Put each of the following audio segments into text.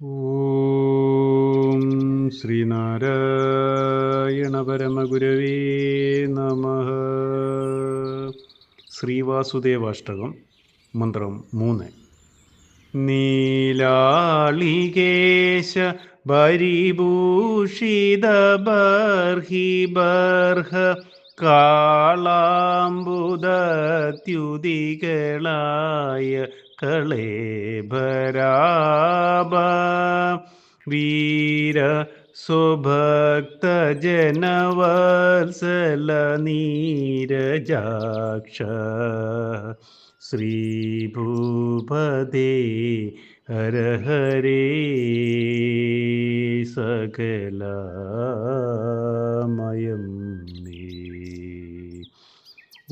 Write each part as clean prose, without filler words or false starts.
ഓം ശ്രീനാരായണ പരമഗുരവേ നമഃ. ശ്രീവാസുദേവാഷ്ടകം മന്ത്രം 3. നീലാളികേശ പരിഭൂഷിതബർഹി ബർഹ കാളാംബുദത്യുതികളായ കളേഭരാഭ വീര സ്വഭക്തജനവത്സല നീരജാക്ഷ ശ്രീഭൂപദേ ഹര ഹരേ സകലമയം മേ.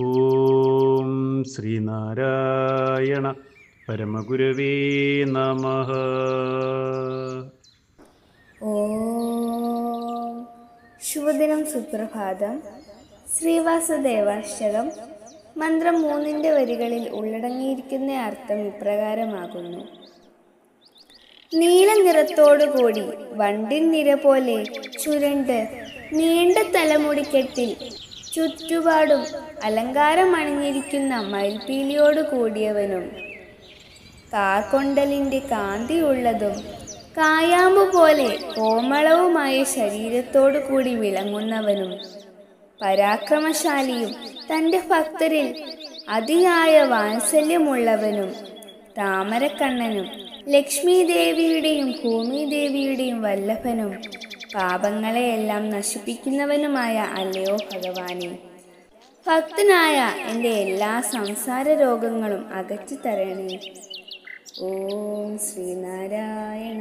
ഓം ശ്രീനാരായണ പരമഗുരവേ നമഃ. ഓം ശുഭദിനം, സുപ്രഭാതം. ശ്രീവാസുദേവാഷ്ടകം മന്ത്രം 3 വരികളിൽ ഉള്ളടങ്ങിയിരിക്കുന്ന അർത്ഥം ഇപ്രകാരമാകുന്നു. നീല നിറത്തോടുകൂടി വണ്ടിൻ നിര പോലെ ചുരുണ്ട് നീണ്ട തലമുടിക്കെട്ടിൽ ചുറ്റുപാടും അലങ്കാരം അണിഞ്ഞിരിക്കുന്ന മയിൽപീലിയോട് കൂടിയവനും കാർക്കൊണ്ടലിൻ്റെ കാന്തിയുള്ളതും കായാമ്പു പോലെ കോമളവുമായ ശരീരത്തോടു കൂടി വിളങ്ങുന്നവനും പരാക്രമശാലിയും തൻ്റെ ഭക്തരിൽ അതിയായ വാത്സല്യമുള്ളവനും താമരക്കണ്ണനും ലക്ഷ്മി ദേവിയുടെയും ഭൂമിദേവിയുടെയും വല്ലഭനും പാപങ്ങളെയെല്ലാം നശിപ്പിക്കുന്നവനുമായ അല്ലയോ ഭഗവാനെ, ഭക്തനായ എൻ്റെ എല്ലാ സംസാര രോഗങ്ങളും അകറ്റിത്തരണേ. ഓം ശ്രീനാരായണ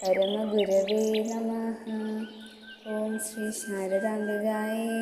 പരമഗുരവേ നമഃ. ഓം ശ്രീ ശാരദാംബികായേ